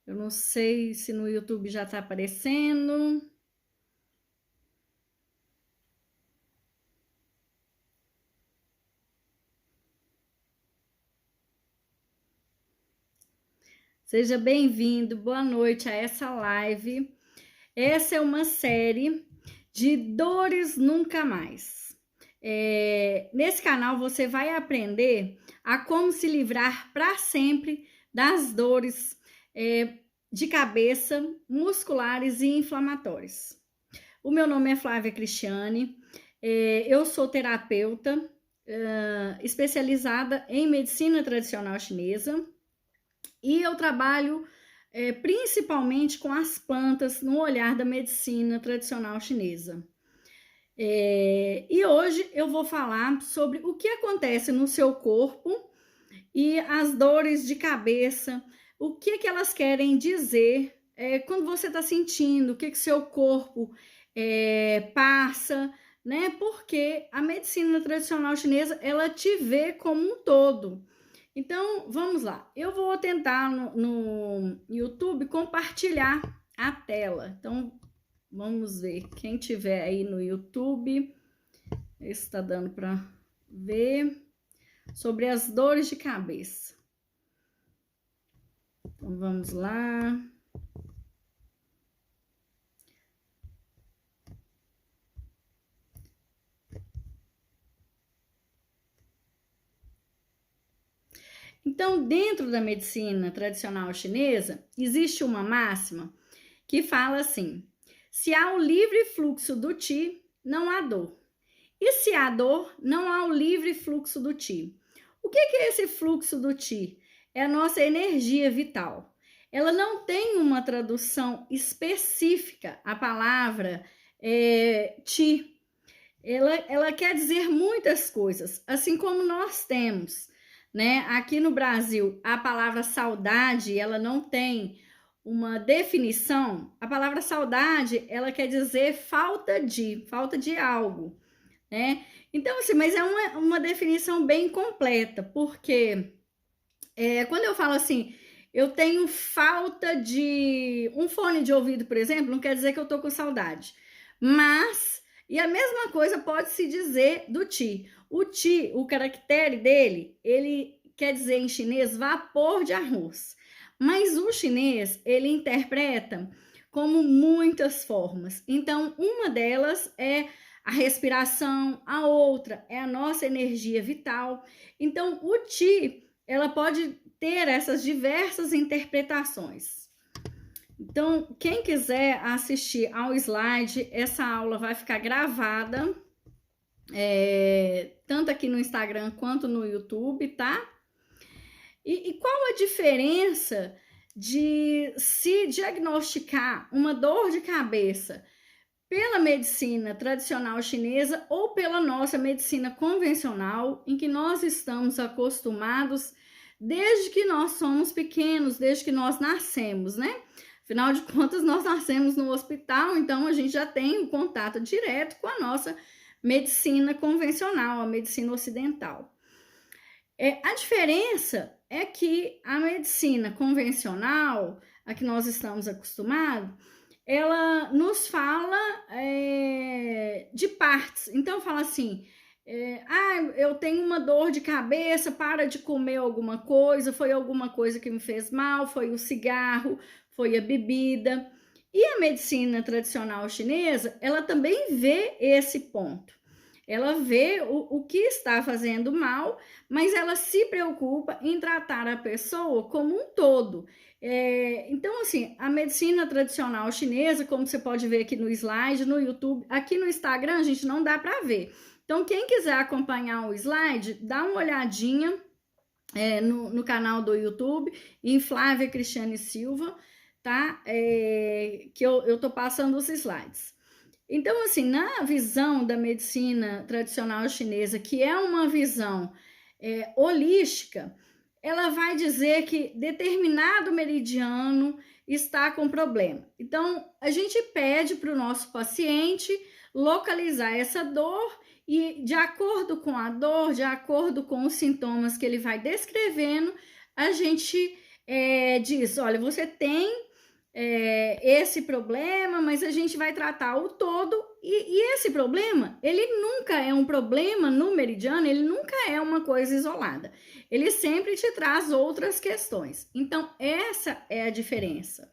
Eu não sei se no YouTube já tá aparecendo. Seja bem-vindo, boa noite a essa live. Essa é uma série de Dores Nunca Mais. Nesse canal você vai aprender a como se livrar para sempre das dores de cabeça, musculares e inflamatórias. O meu nome é Flávia Cristiane, eu sou terapeuta especializada em medicina tradicional chinesa. E eu trabalho principalmente com as plantas no olhar da medicina tradicional chinesa. E hoje eu vou falar sobre o que acontece no seu corpo e as dores de cabeça, o que elas querem dizer quando você está sentindo, o que seu corpo passa, né? Porque a medicina tradicional chinesa, ela te vê como um todo. Então, vamos lá. Eu vou tentar no YouTube compartilhar a tela. Então, vamos ver. Quem tiver aí no YouTube, está dando para ver sobre as dores de cabeça. Então, vamos lá. Então, dentro da medicina tradicional chinesa, existe uma máxima que fala assim: se há o livre fluxo do Qi, não há dor. E se há dor, não há o livre fluxo do Qi. O que é esse fluxo do Qi? É a nossa energia vital. Ela não tem uma tradução específica, a palavra Qi. Ela quer dizer muitas coisas, assim como nós temos, né? Aqui no Brasil, a palavra saudade, ela não tem uma definição. A palavra saudade, ela quer dizer falta de algo, né? Então, assim, mas é uma definição bem completa, porque quando eu falo assim, eu tenho falta de um fone de ouvido, por exemplo, não quer dizer que eu tô com saudade, mas e a mesma coisa pode se dizer do Qi. O Qi, o caractere dele, ele quer dizer em chinês vapor de arroz. Mas o chinês, ele interpreta como muitas formas. Então, uma delas é a respiração, a outra é a nossa energia vital. Então, o Qi, ela pode ter essas diversas interpretações. Então, quem quiser assistir ao slide, essa aula vai ficar gravada, tanto aqui no Instagram quanto no YouTube, tá? E qual a diferença de se diagnosticar uma dor de cabeça pela medicina tradicional chinesa ou pela nossa medicina convencional, em que nós estamos acostumados desde que nós somos pequenos, desde que nós nascemos, né? Afinal de contas, nós nascemos no hospital, então a gente já tem um contato direto com a nossa medicina convencional, a medicina ocidental. A diferença é que a medicina convencional, a que nós estamos acostumados, ela nos fala de partes. Então, fala assim, eu tenho uma dor de cabeça, para de comer alguma coisa, foi alguma coisa que me fez mal, foi o cigarro, foi a bebida. E a medicina tradicional chinesa, ela também vê esse ponto. Ela vê o que está fazendo mal, mas ela se preocupa em tratar a pessoa como um todo. Então, assim, a medicina tradicional chinesa, como você pode ver aqui no slide, no YouTube, aqui no Instagram a gente não dá para ver. Então, quem quiser acompanhar o slide, dá uma olhadinha no canal do YouTube, em Flávia Cristiane Silva, tá? Que eu tô passando os slides. Então, assim, na visão da medicina tradicional chinesa, que é uma visão holística, ela vai dizer que determinado meridiano está com problema. Então, a gente pede para o nosso paciente localizar essa dor e, de acordo com a dor, de acordo com os sintomas que ele vai descrevendo, a gente diz, olha, você tem esse problema, mas a gente vai tratar o todo, e esse problema, ele nunca é um problema no meridiano, ele nunca é uma coisa isolada, ele sempre te traz outras questões. Então, essa é a diferença.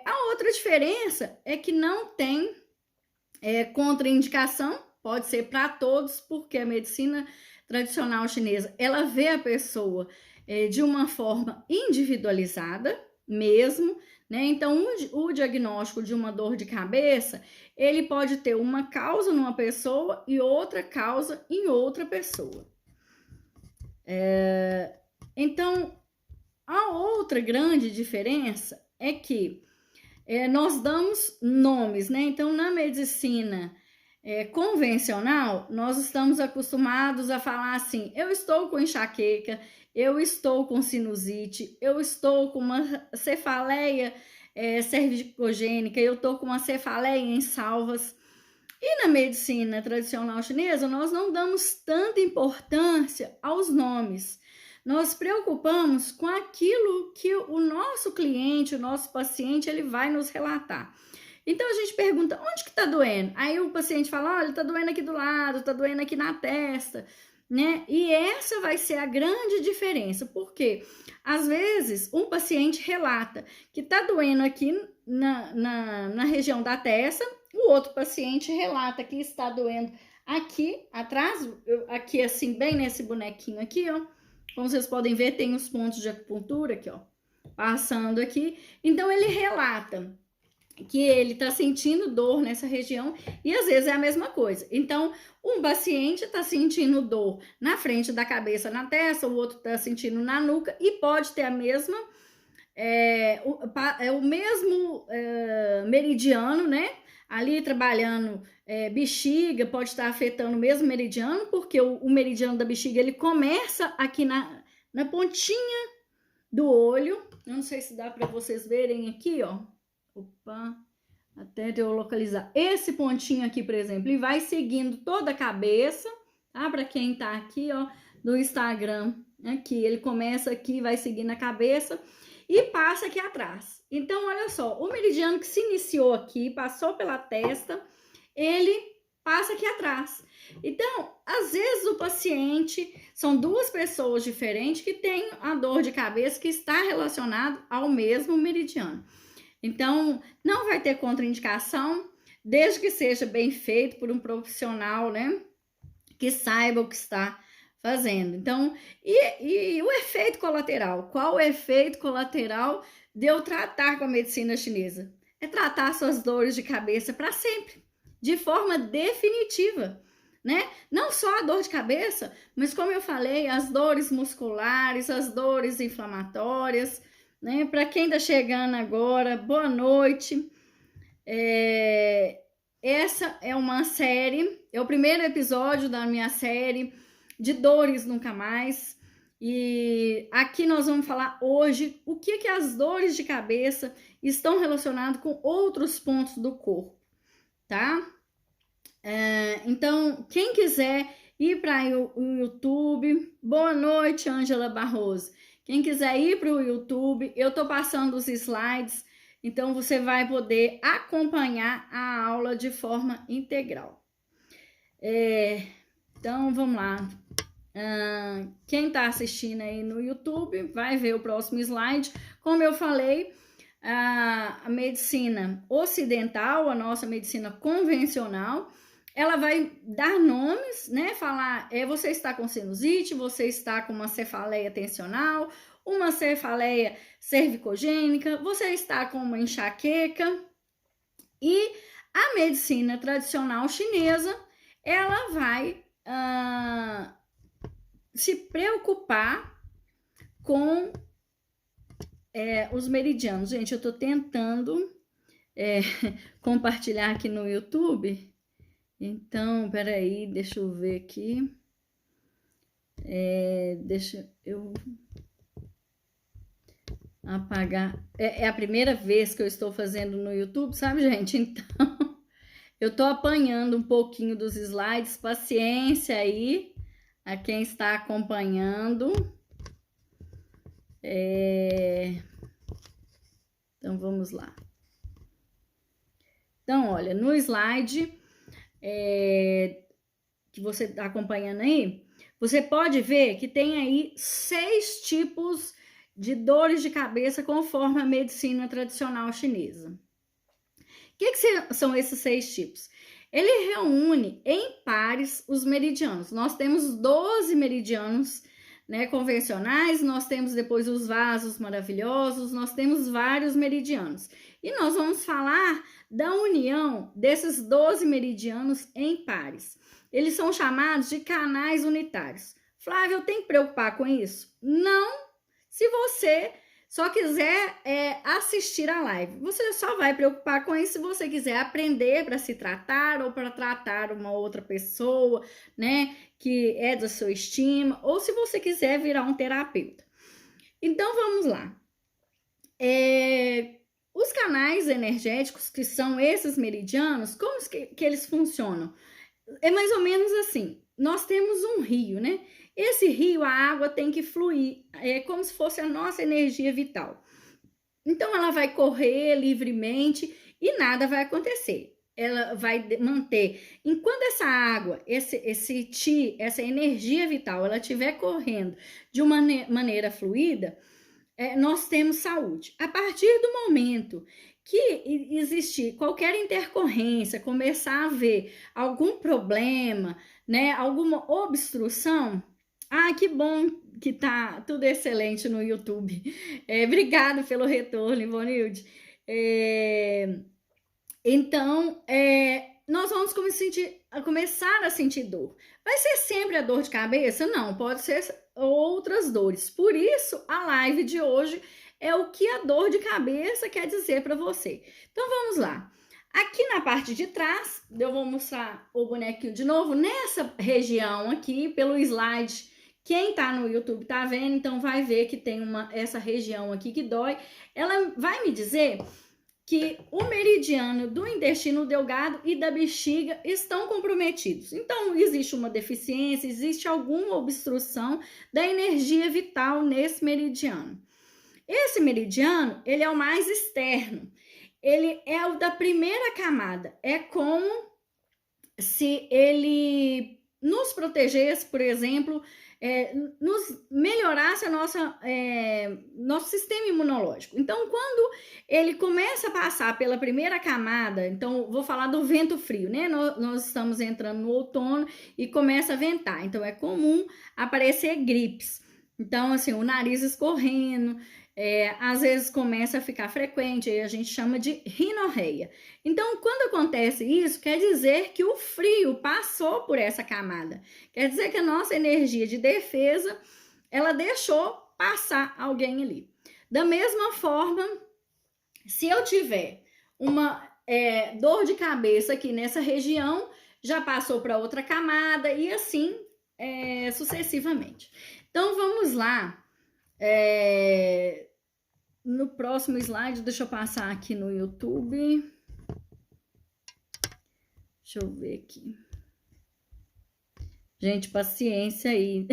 A outra diferença é que não tem contraindicação, pode ser para todos, porque a medicina tradicional chinesa, ela vê a pessoa de uma forma individualizada mesmo, né? Então, o diagnóstico de uma dor de cabeça, ele pode ter uma causa numa pessoa e outra causa em outra pessoa. Então, a outra grande diferença é que nós damos nomes, né? Então, na medicina convencional, nós estamos acostumados a falar assim, eu estou com enxaqueca, eu estou com sinusite, eu estou com uma cefaleia cervicogênica, eu estou com uma cefaleia em salvas. E na medicina tradicional chinesa, nós não damos tanta importância aos nomes. Nós preocupamos com aquilo que o nosso cliente, o nosso paciente, ele vai nos relatar. Então, a gente pergunta, onde que tá doendo? Aí o paciente fala, olha, tá doendo aqui do lado, tá doendo aqui na testa, né? E essa vai ser a grande diferença, porque às vezes um paciente relata que tá doendo aqui na região da testa, o outro paciente relata que está doendo aqui atrás, aqui assim, bem nesse bonequinho aqui, ó. Como vocês podem ver, tem os pontos de acupuntura aqui, ó, passando aqui. Então, ele relata que ele tá sentindo dor nessa região e às vezes é a mesma coisa. Então, um paciente tá sentindo dor na frente da cabeça, na testa, o outro tá sentindo na nuca e pode ter a mesma, o mesmo meridiano, né? Ali trabalhando bexiga, pode estar afetando o mesmo meridiano, porque o meridiano da bexiga, ele começa aqui na pontinha do olho. Eu não sei se dá para vocês verem aqui, ó. Opa, até eu localizar. Esse pontinho aqui, por exemplo, ele vai seguindo toda a cabeça, tá? Para quem tá aqui, ó, no Instagram, aqui, ele começa aqui, vai seguindo a cabeça e passa aqui atrás. Então, olha só, o meridiano que se iniciou aqui, passou pela testa, ele passa aqui atrás. Então, às vezes o paciente, são duas pessoas diferentes que têm a dor de cabeça que está relacionado ao mesmo meridiano. Então, não vai ter contraindicação, desde que seja bem feito por um profissional, né, que saiba o que está fazendo. Então, e o efeito colateral? Qual o efeito colateral de eu tratar com a medicina chinesa? É tratar suas dores de cabeça para sempre, de forma definitiva, né? Não só a dor de cabeça, mas como eu falei, as dores musculares, as dores inflamatórias, né? Para quem tá chegando agora, boa noite. Essa é uma série, é o primeiro episódio da minha série de Dores Nunca Mais. E aqui nós vamos falar hoje o que as dores de cabeça estão relacionadas com outros pontos do corpo, tá? Então, quem quiser ir para o YouTube, boa noite, Ângela Barroso. Quem quiser ir para o YouTube, eu tô passando os slides, então você vai poder acompanhar a aula de forma integral. Então, vamos lá. Quem está assistindo aí no YouTube vai ver o próximo slide. Como eu falei, a medicina ocidental, a nossa medicina convencional, ela vai dar nomes, né? Falar, você está com sinusite, você está com uma cefaleia tensional, uma cefaleia cervicogênica, você está com uma enxaqueca. E a medicina tradicional chinesa, ela vai se preocupar com os meridianos. Gente, eu tô tentando compartilhar aqui no YouTube. Então, peraí, deixa eu ver aqui. Deixa eu apagar. É a primeira vez que eu estou fazendo no YouTube, sabe, gente? Então, eu tô apanhando um pouquinho dos slides. Paciência aí a quem está acompanhando. Então, vamos lá. Então, olha, no slide que você está acompanhando aí, você pode ver que tem aí 6 tipos de dores de cabeça conforme a medicina tradicional chinesa. O que são esses 6 tipos? Ele reúne em pares os meridianos. Nós temos 12 meridianos, né, convencionais, nós temos depois os vasos maravilhosos, nós temos vários meridianos. E nós vamos falar da união desses 12 meridianos em pares. Eles são chamados de canais unitários. Flávia, eu tenho que preocupar com isso? Não, se você só quiser assistir a live. Você só vai preocupar com isso se você quiser aprender para se tratar ou para tratar uma outra pessoa, né, que é da sua estima, ou se você quiser virar um terapeuta. Então, vamos lá. Os canais energéticos, que são esses meridianos, como que eles funcionam? É mais ou menos assim. Nós temos um rio, né? Esse rio, a água tem que fluir, é como se fosse a nossa energia vital. Então, ela vai correr livremente e nada vai acontecer. Ela vai manter. Enquanto essa água, essa energia vital, ela estiver correndo de uma maneira fluida, nós temos saúde. A partir do momento que existir qualquer intercorrência, começar a haver algum problema, né, alguma obstrução, que bom que tá tudo excelente no YouTube. Obrigada pelo retorno, Ivonilde. Então, nós vamos começar a sentir dor. Vai ser sempre a dor de cabeça? Não, pode ser outras dores. Por isso, a live de hoje é o que a dor de cabeça quer dizer para você. Então, vamos lá. Aqui na parte de trás, eu vou mostrar o bonequinho de novo. Nessa região aqui, pelo slide, quem tá no YouTube tá vendo, então vai ver que tem essa região aqui que dói. Ela vai me dizer que o meridiano do intestino delgado e da bexiga estão comprometidos. Então, existe uma deficiência, existe alguma obstrução da energia vital nesse meridiano. Esse meridiano, ele é o mais externo. Ele é o da primeira camada. É como se ele nos protegesse, por exemplo, nos melhorasse nosso sistema imunológico. Então, quando ele começa a passar pela primeira camada, então vou falar do vento frio, né? Nós estamos entrando no outono e começa a ventar. Então, é comum aparecer gripes. Então, assim, o nariz escorrendo, às vezes começa a ficar frequente, aí a gente chama de rinorreia. Então, quando acontece isso, quer dizer que o frio passou por essa camada. Quer dizer que a nossa energia de defesa, ela deixou passar alguém ali. Da mesma forma, se eu tiver uma dor de cabeça aqui nessa região, já passou para outra camada e assim sucessivamente. Então, vamos lá. No próximo slide, deixa eu passar aqui no YouTube. Deixa eu ver aqui. Gente, paciência aí.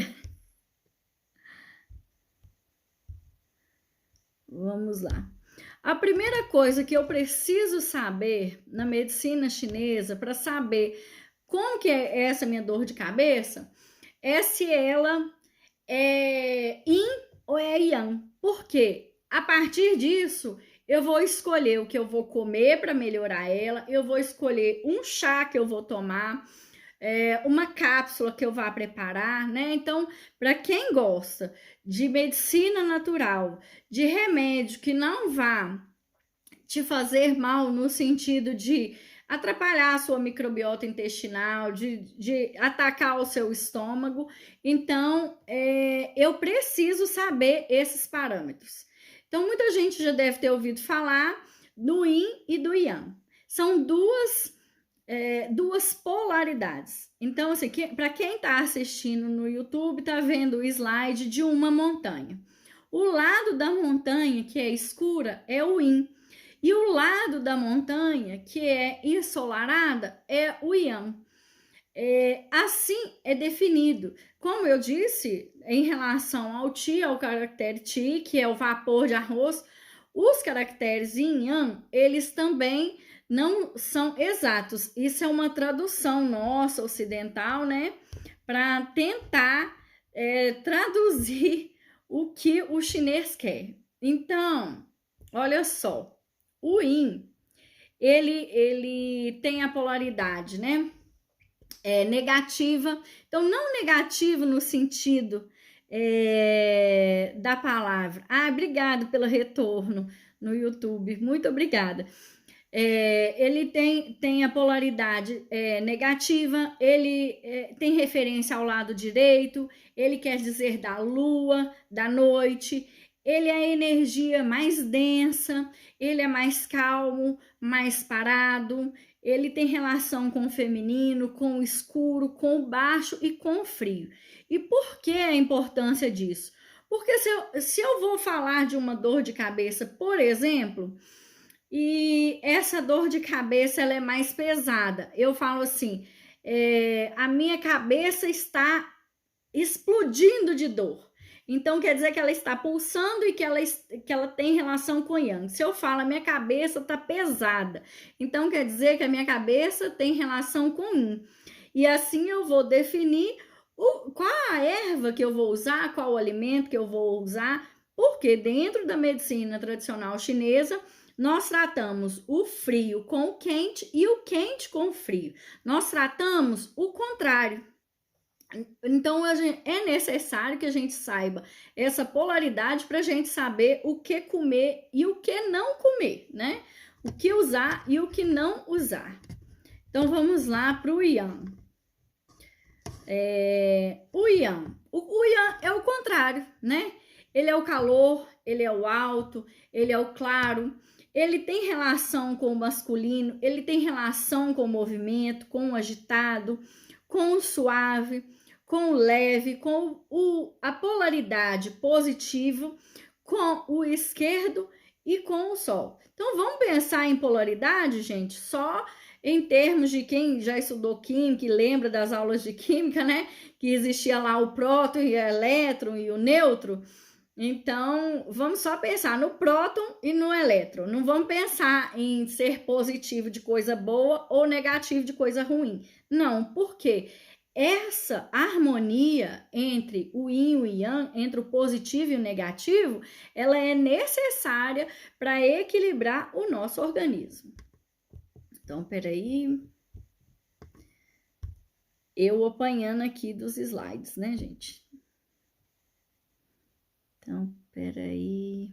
Vamos lá. A primeira coisa que eu preciso saber na medicina chinesa, para saber como que é essa minha dor de cabeça, é se ela é yin ou é yang. Por quê? A partir disso, eu vou escolher o que eu vou comer para melhorar ela, eu vou escolher um chá que eu vou tomar, uma cápsula que eu vá preparar, né? Então, para quem gosta de medicina natural, de remédio que não vá te fazer mal no sentido de atrapalhar a sua microbiota intestinal, de atacar o seu estômago, então eu preciso saber esses parâmetros. Então, muita gente já deve ter ouvido falar do yin e do yang. São duas polaridades. Então, assim, para quem está assistindo no YouTube, está vendo o slide de uma montanha. O lado da montanha, que é escura, é o yin. E o lado da montanha, que é ensolarada, é o yang. Assim é definido. Como eu disse, em relação ao Ti, ao caractere Ti, que é o vapor de arroz, os caracteres Yin e Yang, eles também não são exatos. Isso é uma tradução nossa, ocidental, né? Para tentar traduzir o que o chinês quer. Então, olha só, o Yin, ele tem a polaridade, né? Negativa. Então, não negativo no sentido da palavra. Obrigado pelo retorno no YouTube. Muito obrigada. Ele tem a polaridade negativa, ele tem referência ao lado direito, ele quer dizer da lua, da noite, ele é a energia mais densa, ele é mais calmo, mais parado, ele tem relação com o feminino, com o escuro, com o baixo e com o frio. E por que a importância disso? Porque se eu vou falar de uma dor de cabeça, por exemplo, e essa dor de cabeça ela é mais pesada, eu falo assim, a minha cabeça está explodindo de dor. Então, quer dizer que ela está pulsando e que ela tem relação com Yang. Se eu falo, a minha cabeça está pesada. Então, quer dizer que a minha cabeça tem relação com Yin. E assim eu vou definir qual a erva que eu vou usar, qual o alimento que eu vou usar, porque dentro da medicina tradicional chinesa, nós tratamos o frio com o quente e o quente com o frio. Nós tratamos o contrário. Então, é necessário que a gente saiba essa polaridade para a gente saber o que comer e o que não comer, né? O que usar e o que não usar. Então, vamos lá para o Yang. O Yang. O Yang é o contrário, né? Ele é o calor, ele é o alto, ele é o claro. Ele tem relação com o masculino, ele tem relação com o movimento, com o agitado, com o suave, com o leve, com a polaridade positivo, com o esquerdo e com o sol. Então, vamos pensar em polaridade, gente, só em termos de quem já estudou química e lembra das aulas de química, né? Que existia lá o próton e o elétron e o nêutron. Então, vamos só pensar no próton e no elétron. Não vamos pensar em ser positivo de coisa boa ou negativo de coisa ruim. Não, por quê? Essa harmonia entre o yin e o yang, entre o positivo e o negativo, ela é necessária para equilibrar o nosso organismo. Então, peraí. Eu apanhando aqui dos slides, né, gente? Então, peraí.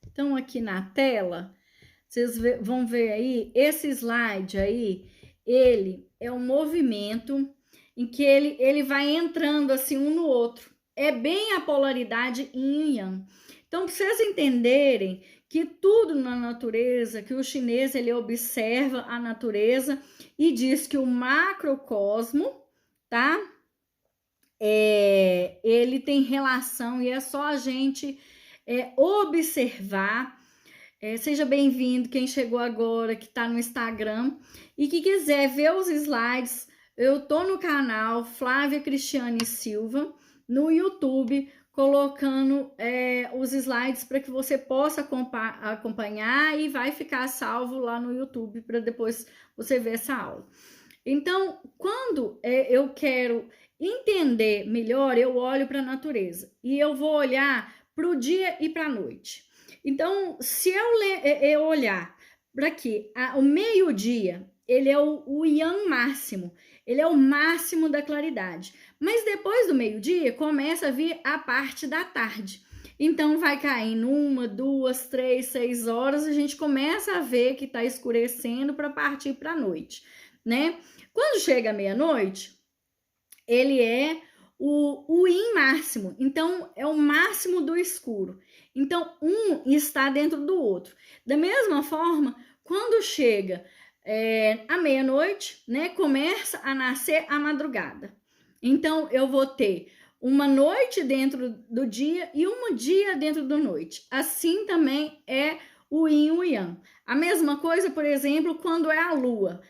Então, aqui na tela, vocês vão ver aí, esse slide aí, ele é um movimento em que ele vai entrando assim um no outro. É bem a polaridade yin e yang. Então, para vocês entenderem que tudo na natureza, que o chinês ele observa a natureza e diz que o macrocosmo, tá? Ele tem relação e é só a gente observar. Seja bem-vindo quem chegou agora, que está no Instagram e que quiser ver os slides, eu tô no canal Flávia Cristiane Silva, no YouTube, colocando os slides para que você possa acompanhar e vai ficar salvo lá no YouTube para depois você ver essa aula. Então, quando eu quero entender melhor, eu olho para a natureza e eu vou olhar para o dia e para a noite. Então, se eu olhar para aqui, o meio-dia, ele é o yang máximo, ele é o máximo da claridade. Mas depois do meio-dia, começa a vir a parte da tarde. Então, vai caindo 1, 2, 3, 6 horas, a gente começa a ver que está escurecendo para partir para a noite, né? Quando chega a meia-noite, ele é o yin máximo, então é o máximo do escuro. Então, um está dentro do outro. Da mesma forma, quando chega a meia-noite, né, começa a nascer a madrugada. Então, eu vou ter uma noite dentro do dia e um dia dentro da noite. Assim também é o yin e o yang. A mesma coisa, por exemplo, quando é a lua.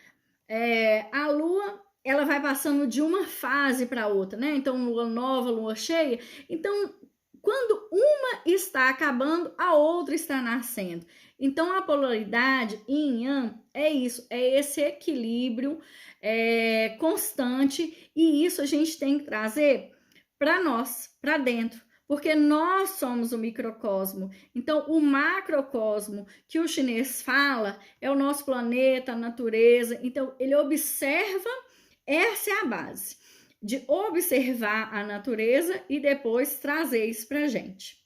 A lua, ela vai passando de uma fase para outra, né? Então, lua nova, lua cheia. Então, quando uma está acabando, a outra está nascendo. Então, a polaridade yin yang é isso, é esse equilíbrio constante, e isso a gente tem que trazer para nós, para dentro, porque nós somos o microcosmo. Então, o macrocosmo que o chinês fala é o nosso planeta, a natureza. Então, ele observa, essa é a base, de observar a natureza e depois trazer isso para a gente,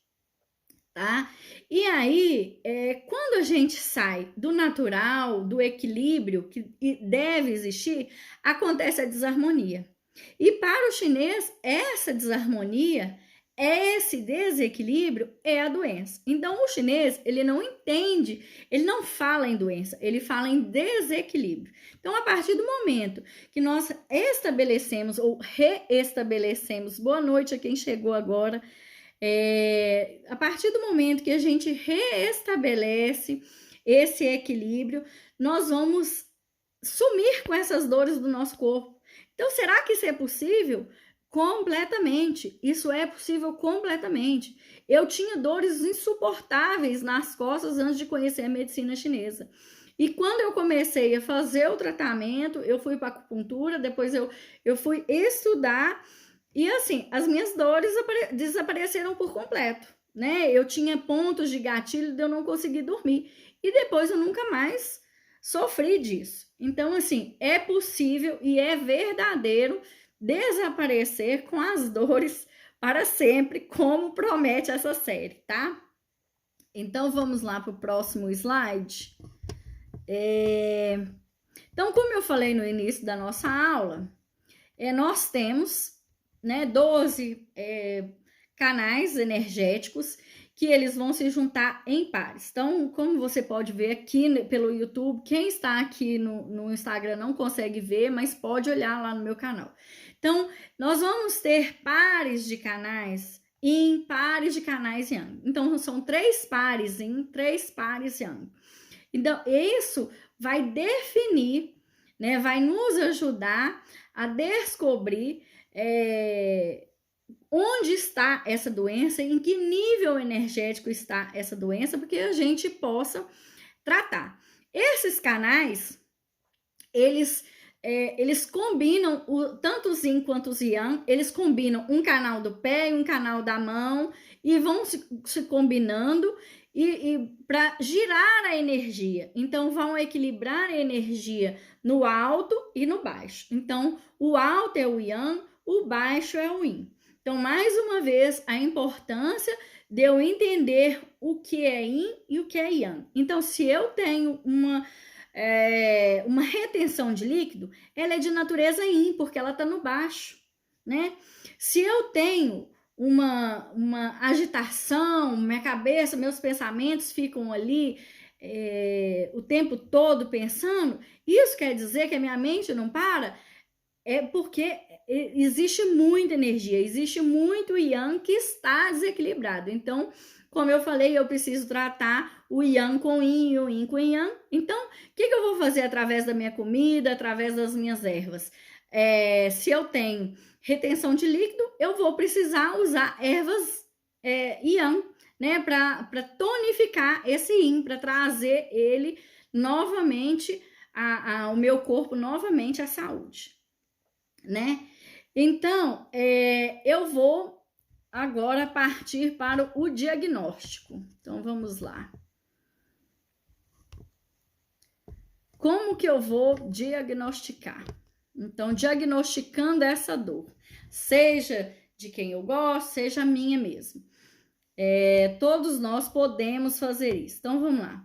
tá? E aí, quando a gente sai do natural, do equilíbrio que deve existir, acontece a desarmonia. E para o chinês, essa desarmonia, esse desequilíbrio é a doença. Então, o chinês, ele não entende, ele não fala em doença, ele fala em desequilíbrio. Então, a partir do momento que nós estabelecemos ou reestabelecemos, boa noite a quem chegou agora, a partir do momento que a gente reestabelece esse equilíbrio, nós vamos sumir com essas dores do nosso corpo. Então, será que isso é possível? Completamente. Isso é possível completamente. Eu tinha dores insuportáveis nas costas antes de conhecer a medicina chinesa. E quando eu comecei a fazer o tratamento, eu fui para acupuntura, depois eu fui estudar, e assim, as minhas dores desapareceram por completo, né? Eu tinha pontos de gatilho de eu não conseguir dormir. E depois eu nunca mais sofri disso. Então, assim, é possível e é verdadeiro desaparecer com as dores para sempre, como promete essa série, tá? Então, vamos lá para o próximo slide. Então, como eu falei no início da nossa aula, nós temos, né, 12 canais energéticos que eles vão se juntar em pares. Então, como você pode ver aqui pelo YouTube, quem está aqui no Instagram não consegue ver, mas pode olhar lá no meu canal. Então, nós vamos ter pares de canais yin, pares de canais yang. Então, são 3 pares yin, 3 pares yang. Então, isso vai definir, né, vai nos ajudar a descobrir onde está essa doença, em que nível energético está essa doença, porque a gente possa tratar. Esses canais, eles combinam, tanto os yin quanto os yang, eles combinam um canal do pé e um canal da mão, e vão se combinando e para girar a energia. Então, vão equilibrar a energia no alto e no baixo. Então, o alto é o yang, o baixo é o yin. Então, mais uma vez, a importância de eu entender o que é yin e o que é yang. Então, se eu tenho uma retenção de líquido, ela é de natureza yin, porque ela está no baixo, né? Se eu tenho uma agitação, minha cabeça, meus pensamentos ficam ali o tempo todo pensando, isso quer dizer que a minha mente não para? É porque existe muita energia, existe muito yang que está desequilibrado. Então, como eu falei, eu preciso tratar o yang com yin e o yin com yang. Então, o que eu vou fazer através da minha comida, através das minhas ervas? Se eu tenho retenção de líquido, eu vou precisar usar ervas yang, né, para tonificar esse yin, para trazer ele novamente, o meu corpo novamente à saúde, né? Então, eu vou agora partir para o diagnóstico. Então, vamos lá. Como que eu vou diagnosticar? Então, diagnosticando essa dor, seja de quem eu gosto, seja minha mesmo. Todos nós podemos fazer isso. Então, vamos lá.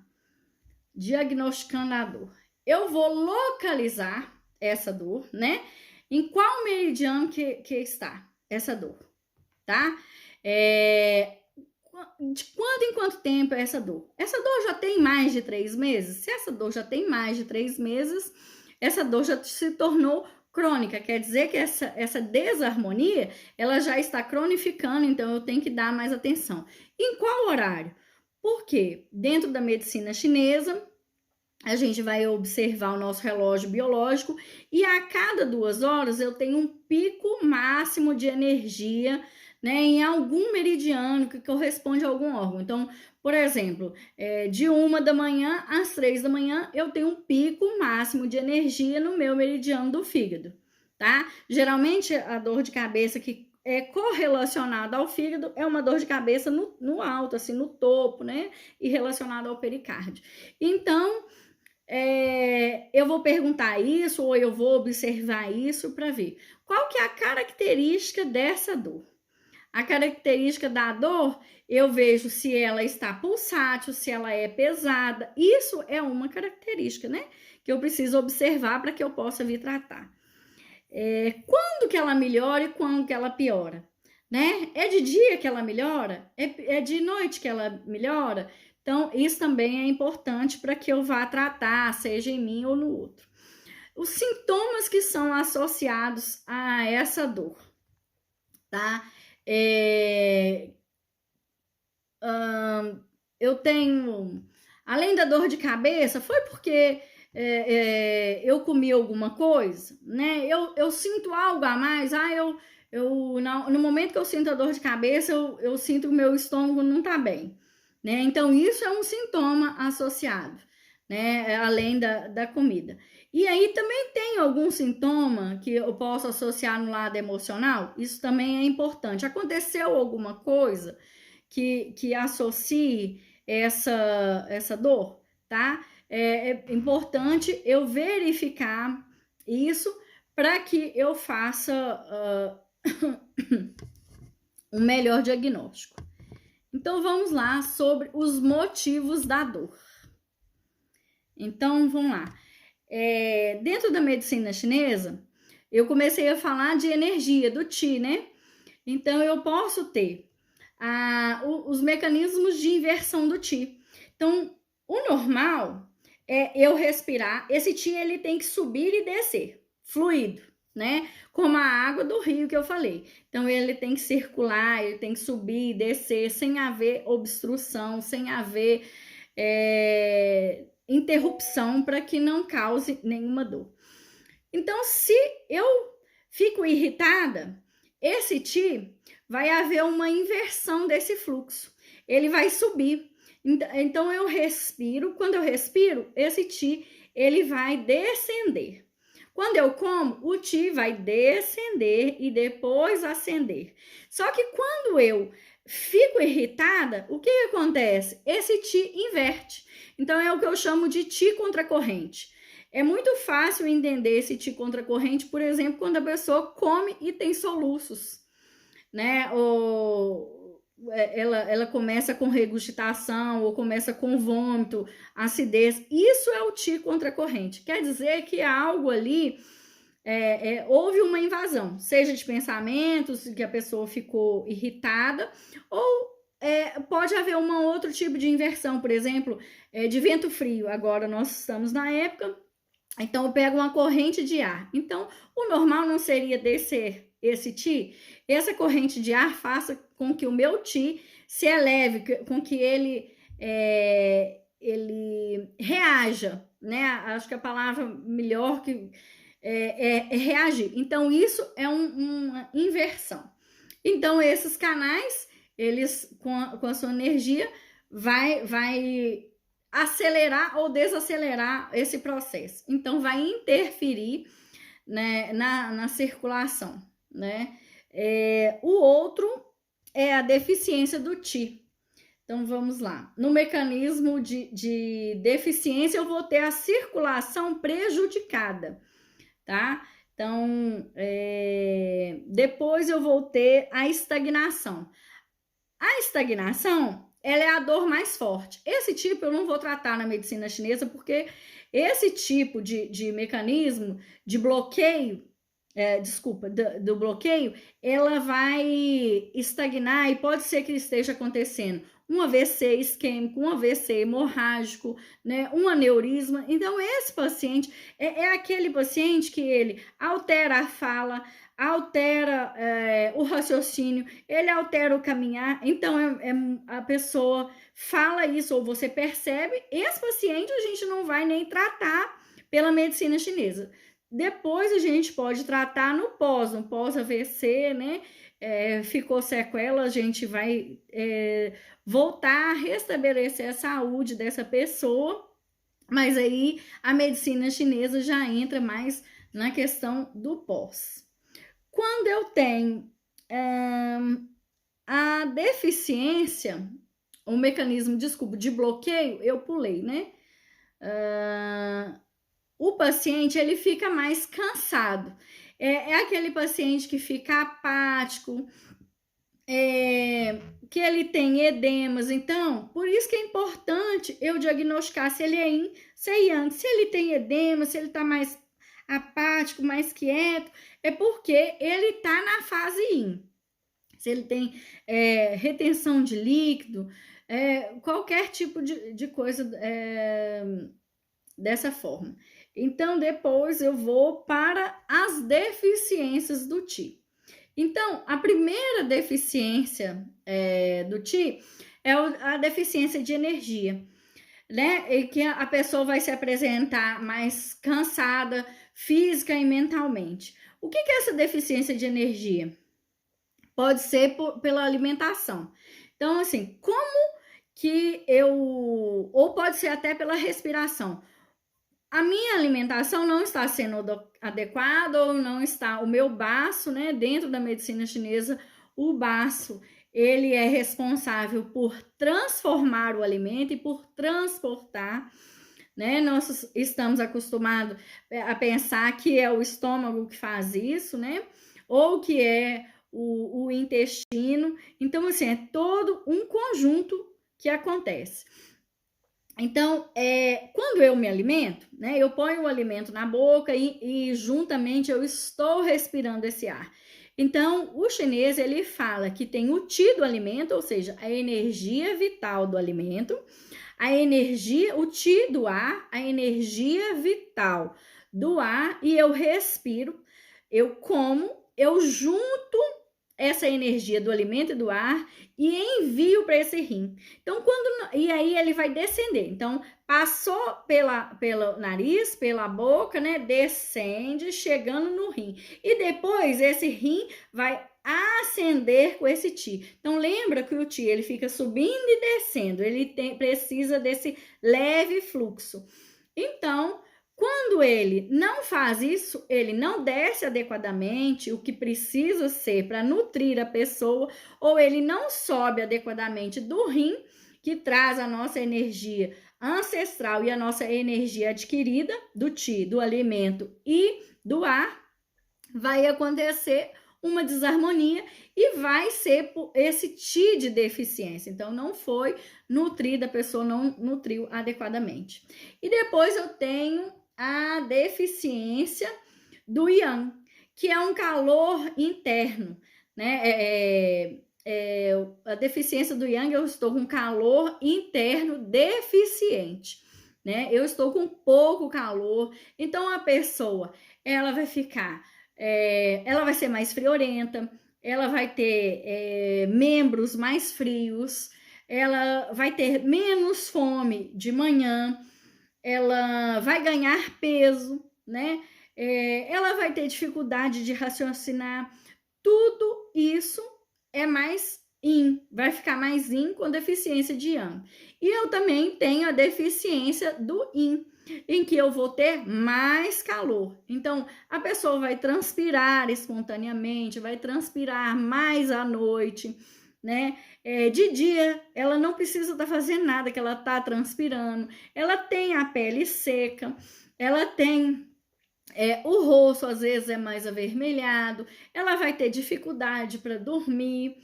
Diagnosticando a dor. Eu vou localizar essa dor, né? Em qual meridiano que está essa dor, tá? De quanto em quanto tempo é essa dor? Essa dor já tem mais de 3 meses? Se essa dor já tem mais de 3 meses, essa dor já se tornou crônica. Quer dizer que essa desarmonia, ela já está cronificando, então eu tenho que dar mais atenção. Em qual horário? Por quê? Dentro da medicina chinesa, a gente vai observar o nosso relógio biológico e a cada 2 horas eu tenho um pico máximo de energia, né, em algum meridiano que corresponde a algum órgão. Então, por exemplo, de 1 da manhã às 3 da manhã eu tenho um pico máximo de energia no meu meridiano do fígado, tá? Geralmente a dor de cabeça que é correlacionada ao fígado é uma dor de cabeça no alto, assim, no topo, né? E relacionada ao pericárdio. Então, eu vou perguntar isso ou eu vou observar isso para ver qual que é a característica dessa dor. A característica da dor, eu vejo se ela está pulsátil, se ela é pesada. Isso é uma característica, né? Que eu preciso observar para que eu possa vir tratar. Quando que ela melhora e quando que ela piora, né? É de dia que ela melhora? É de noite que ela melhora? Então, isso também é importante para que eu vá tratar, seja em mim ou no outro. Os sintomas que são associados a essa dor, tá? Eu tenho, além da dor de cabeça, foi porque eu comi alguma coisa, né? Eu sinto algo a mais, no momento que eu sinto a dor de cabeça, eu sinto que o meu estômago não tá bem, né? Então, isso é um sintoma associado, né? Além da comida. E aí também tem algum sintoma que eu posso associar no lado emocional? Isso também é importante. Aconteceu alguma coisa que associe essa dor, tá? É importante eu verificar isso para que eu faça um melhor diagnóstico. Então, vamos lá sobre os motivos da dor. Então, vamos lá. Dentro da medicina chinesa, eu comecei a falar de energia, do Qi, né? Então, eu posso ter os mecanismos de inversão do Qi. Então, o normal é eu respirar. Esse Qi, ele tem que subir e descer, fluido, né? Como a água do rio que eu falei. Então, ele tem que circular, ele tem que subir e descer, sem haver obstrução, sem haver interrupção, para que não cause nenhuma dor. Então, se eu fico irritada, esse Qi vai haver uma inversão desse fluxo. Ele vai subir. Então, eu respiro. Quando eu respiro, esse Qi, ele vai descender. Quando eu como, o Qi vai descender e depois ascender. Só que quando eu fico irritada, o que acontece? Esse Qi inverte. Então, é o que eu chamo de Qi contracorrente. É muito fácil entender esse Qi contracorrente, por exemplo, quando a pessoa come e tem soluços, né? Ou ela começa com regurgitação, ou começa com vômito, acidez. Isso é o Qi contracorrente. Quer dizer que algo ali, houve uma invasão, seja de pensamentos, que a pessoa ficou irritada, ou pode haver um outro tipo de inversão, por exemplo, de vento frio. Agora nós estamos na época, então eu pego uma corrente de ar. Então, o normal não seria descer esse Qi? Essa corrente de ar faça com que o meu Qi se eleve, com que ele reaja, né? Acho que a palavra melhor que é reagir. Então, isso é uma inversão. Então, esses canais, eles, com a sua energia, vai acelerar ou desacelerar esse processo. Então, vai interferir, né, na circulação, né? O outro é a deficiência do Qi. Então, vamos lá. No mecanismo de deficiência, eu vou ter a circulação prejudicada, tá? Então, depois eu vou ter a estagnação. A estagnação, ela é a dor mais forte. Esse tipo eu não vou tratar na medicina chinesa, porque esse tipo de mecanismo de bloqueio, do bloqueio, ela vai estagnar e pode ser que esteja acontecendo um AVC isquêmico, um AVC hemorrágico, né, um aneurisma. Então, esse paciente é aquele paciente que ele altera a fala, altera o raciocínio, ele altera o caminhar. Então, a pessoa fala isso, ou você percebe, esse paciente a gente não vai nem tratar pela medicina chinesa. Depois a gente pode tratar no pós-AVC, né? Ficou sequela, a gente vai voltar a restabelecer a saúde dessa pessoa, mas aí a medicina chinesa já entra mais na questão do pós. Quando eu tenho a deficiência, o mecanismo, desculpa, de bloqueio, eu pulei, né? O paciente, ele fica mais cansado. É aquele paciente que fica apático, que ele tem edemas. Então, por isso que é importante eu diagnosticar se ele é yin, se é yang. Se ele tem edema, se ele tá mais apático, mais quieto, é porque ele tá na fase yin. Se ele tem retenção de líquido, qualquer tipo de coisa dessa forma. Então, depois eu vou para as deficiências do Qi. Então, a primeira deficiência do Qi é a deficiência de energia, né? E que a pessoa vai se apresentar mais cansada, física e mentalmente. O que é essa deficiência de energia? Pode ser pela alimentação. Então, assim, como que ou pode ser até pela respiração. A minha alimentação não está sendo adequada, ou não está, o meu baço, né, dentro da medicina chinesa, o baço, ele é responsável por transformar o alimento e por transportar, né? Nós estamos acostumados a pensar que é o estômago que faz isso, né? Ou que é o intestino. Então, assim, é todo um conjunto que acontece. Então, quando eu me alimento, né, eu ponho o alimento na boca e juntamente eu estou respirando esse ar. Então, o chinês, ele fala que tem o Qi do alimento, ou seja, a energia vital do alimento, o Qi do ar, a energia vital do ar, e eu respiro, eu como, eu junto essa energia do alimento e do ar e envio para esse rim. Então, e aí ele vai descender. Então, passou pelo nariz, pela boca, né? Descende, chegando no rim. E depois esse rim vai ascender com esse Qi. Então, lembra que o Qi, ele fica subindo e descendo. Ele precisa desse leve fluxo. Então, quando ele não faz isso, ele não desce adequadamente o que precisa ser para nutrir a pessoa, ou ele não sobe adequadamente do rim, que traz a nossa energia ancestral e a nossa energia adquirida do Qi, do alimento e do ar, vai acontecer uma desarmonia e vai ser por esse Qi de deficiência. Então, não foi nutrida, a pessoa não nutriu adequadamente. E depois eu tenho a deficiência do Yang, que é um calor interno, né? A deficiência do Yang, eu estou com calor interno deficiente, né? Eu estou com pouco calor, então a pessoa, ela vai ficar, ela vai ser mais friorenta, ela vai ter membros mais frios, ela vai ter menos fome de manhã, ela vai ganhar peso, né? Ela vai ter dificuldade de raciocinar. Tudo isso é mais yin, vai ficar mais yin com deficiência de yang. E eu também tenho a deficiência do yin, em que eu vou ter mais calor. Então, a pessoa vai transpirar espontaneamente, vai transpirar mais à noite, né? De dia, ela não precisa estar fazendo nada, que ela está transpirando. Ela tem a pele seca, ela tem o rosto, às vezes, é mais avermelhado, ela vai ter dificuldade para dormir.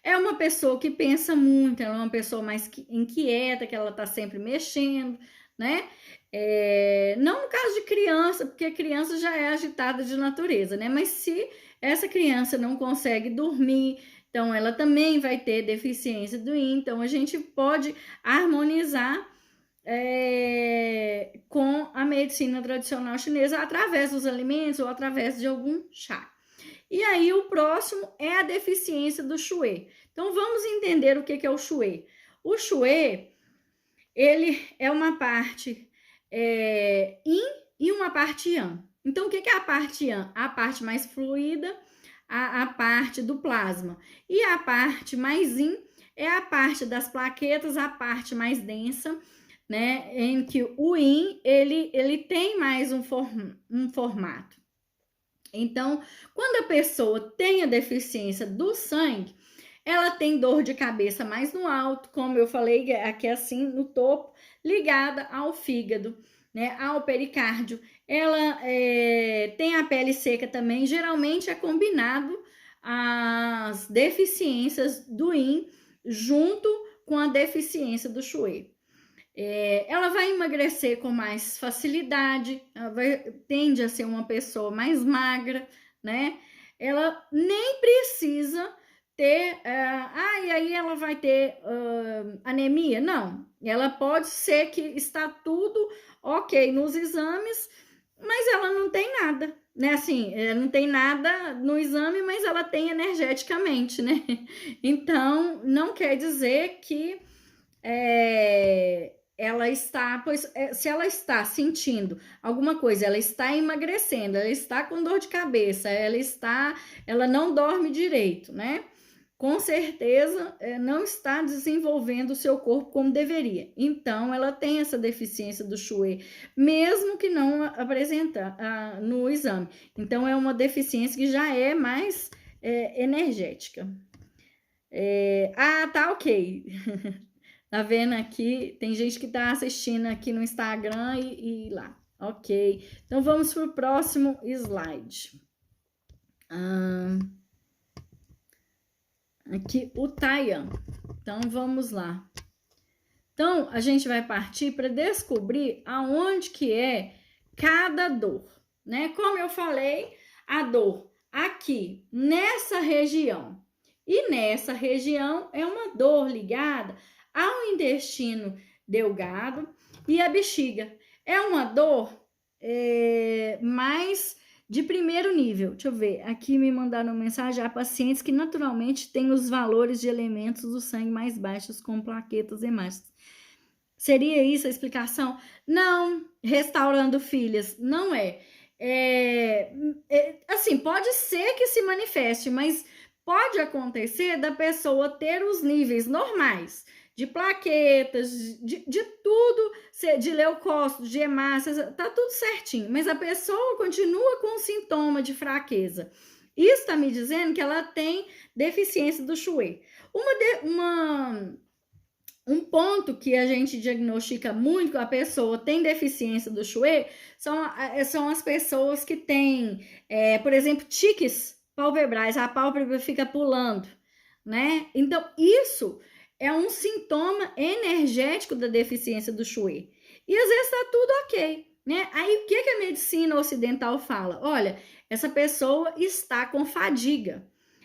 É uma pessoa que pensa muito, ela é uma pessoa mais inquieta, que ela está sempre mexendo, né? Não no caso de criança, porque a criança já é agitada de natureza, né? Mas se essa criança não consegue dormir, então ela também vai ter deficiência do yin. Então a gente pode harmonizar com a medicina tradicional chinesa através dos alimentos ou através de algum chá. E aí o próximo é a deficiência do Xue. Então vamos entender o que é o Xue. O Xue, ele é uma parte Yin e uma parte Yang. Então o que é a parte Yang? A parte mais fluida, a parte do plasma. E a parte mais Yin é a parte das plaquetas, a parte mais densa, né? Em que o Yin, ele tem mais um formato. Então, quando a pessoa tem a deficiência do sangue, ela tem dor de cabeça mais no alto, como eu falei aqui assim, no topo, ligada ao fígado, né, ao pericárdio. Ela tem a pele seca também, geralmente é combinado as deficiências do Yin junto com a deficiência do Xue. Ela vai emagrecer com mais facilidade, tende a ser uma pessoa mais magra, né? Ela nem precisa ter, e aí ela vai ter anemia? Não, ela pode ser que está tudo ok nos exames, mas ela não tem nada, né? Assim, não tem nada no exame, mas ela tem energeticamente, né? Então, não quer dizer que ela está, pois se ela está sentindo alguma coisa, ela está emagrecendo, ela está com dor de cabeça, ela não dorme direito, né? Com certeza não está desenvolvendo o seu corpo como deveria. Então, ela tem essa deficiência do Xue, mesmo que não apresenta no exame. Então, é uma deficiência que já é mais energética. Tá ok. Tá vendo aqui? Tem gente que tá assistindo aqui no Instagram e lá. Ok. Então, vamos pro próximo slide. Aqui, o Tayan. Então, vamos lá. Então, a gente vai partir para descobrir aonde que é cada dor, né? Como eu falei, a dor aqui, nessa região. E nessa região é uma dor ligada ao intestino delgado e a bexiga. É uma dor mais de primeiro nível. Deixa eu ver, aqui me mandaram mensagem: há pacientes que naturalmente têm os valores de elementos do sangue mais baixos, como plaquetas hemáticas. Seria isso a explicação? Não, restaurando filhas, não é. Assim, pode ser que se manifeste, mas pode acontecer da pessoa ter os níveis normais de plaquetas, de tudo, de leucócitos, de hemácias, tá tudo certinho, mas a pessoa continua com sintoma de fraqueza. Isso está me dizendo que ela tem deficiência do Xue. Um ponto que a gente diagnostica muito que a pessoa tem deficiência do Xue são as pessoas que têm, por exemplo, tiques palpebrais, a pálpebra fica pulando, né? Então, isso é um sintoma energético da deficiência do Xue. E às vezes está tudo ok, né? Aí o que a medicina ocidental fala? Olha, essa pessoa está com fadiga,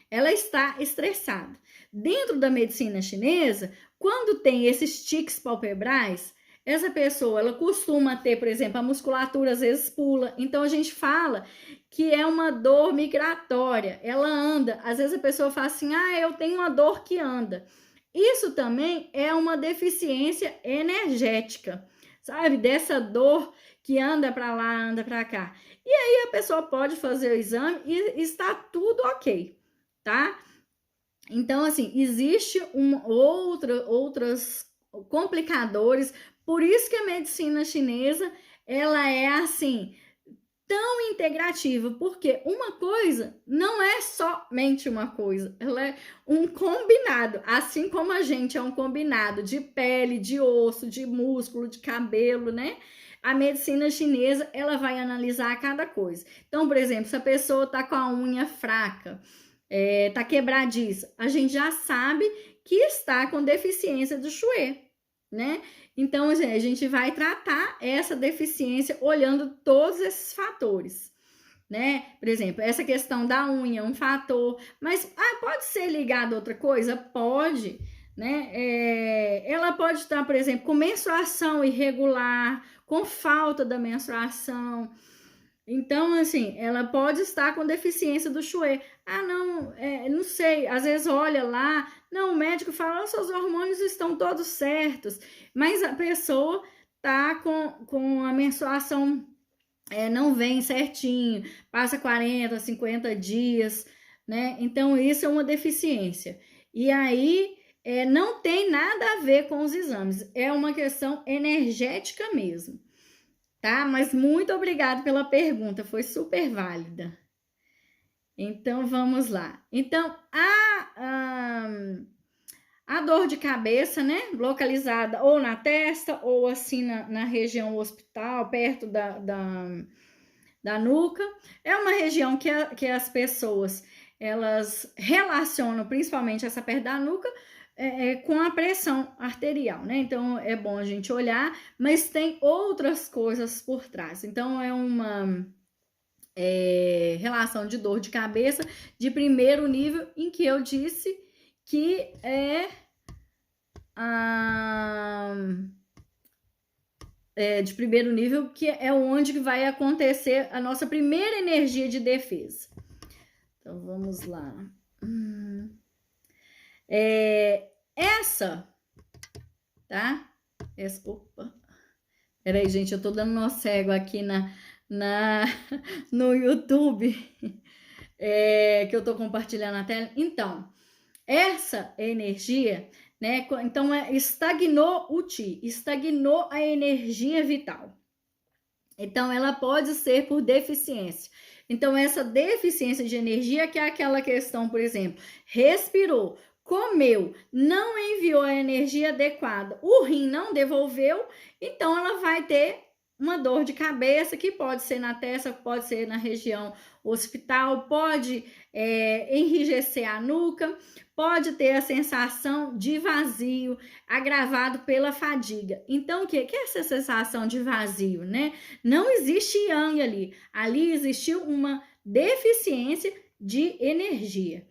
ela está estressada. Dentro da medicina chinesa, quando tem esses tiques palpebrais, essa pessoa, ela costuma ter, por exemplo, a musculatura às vezes pula. Então, a gente fala que é uma dor migratória. Ela anda. Às vezes a pessoa fala assim, eu tenho uma dor que anda. Isso também é uma deficiência energética, sabe? Dessa dor que anda para lá, anda para cá. E aí a pessoa pode fazer o exame e está tudo ok, tá? Então, assim, existe outros complicadores, por isso que a medicina chinesa, ela é assim, tão integrativa, porque uma coisa não é somente uma coisa, ela é um combinado, assim como a gente é um combinado de pele, de osso, de músculo, de cabelo, né? A medicina chinesa, ela vai analisar cada coisa. Então, por exemplo, se a pessoa tá com a unha fraca, tá quebradiça, a gente já sabe que está com deficiência do Xue, né? Então, a gente vai tratar essa deficiência olhando todos esses fatores, né? Por exemplo, essa questão da unha é um fator, mas pode ser ligado a outra coisa? Pode, né? Ela pode estar, por exemplo, com menstruação irregular, com falta da menstruação, Então, assim, ela pode estar com deficiência do Chue. Ah, não, não sei, às vezes olha lá, não, o médico fala, seus hormônios estão todos certos, mas a pessoa tá com a menstruação, não vem certinho, passa 40, 50 dias, né? Então, isso é uma deficiência. E aí, não tem nada a ver com os exames, é uma questão energética mesmo, tá? Mas muito obrigada pela pergunta, foi super válida. Então, vamos lá. Então, a dor de cabeça, né? Localizada ou na testa, ou assim na região hospital, perto da nuca, é uma região que as pessoas, elas relacionam, principalmente essa perto da nuca, com a pressão arterial, né? Então, é bom a gente olhar, mas tem outras coisas por trás. Então, é uma relação de dor de cabeça de primeiro nível, em que eu disse que de primeiro nível, que é onde vai acontecer a nossa primeira energia de defesa. Então, vamos lá. Essa, tá? Opa. Peraí, gente, eu tô dando nó cego aqui no YouTube, que eu tô compartilhando a tela. Então, essa energia, né? Então, estagnou o Ti, estagnou a energia vital. Então, ela pode ser por deficiência. Então, essa deficiência de energia, que é aquela questão, por exemplo, respirou, comeu, não enviou a energia adequada, o rim não devolveu, então ela vai ter uma dor de cabeça, que pode ser na testa, pode ser na região hospital, pode enrijecer a nuca, pode ter a sensação de vazio, agravado pela fadiga. Então, o que é essa sensação de vazio, né? Não existe yang ali. Ali existiu uma deficiência de energia.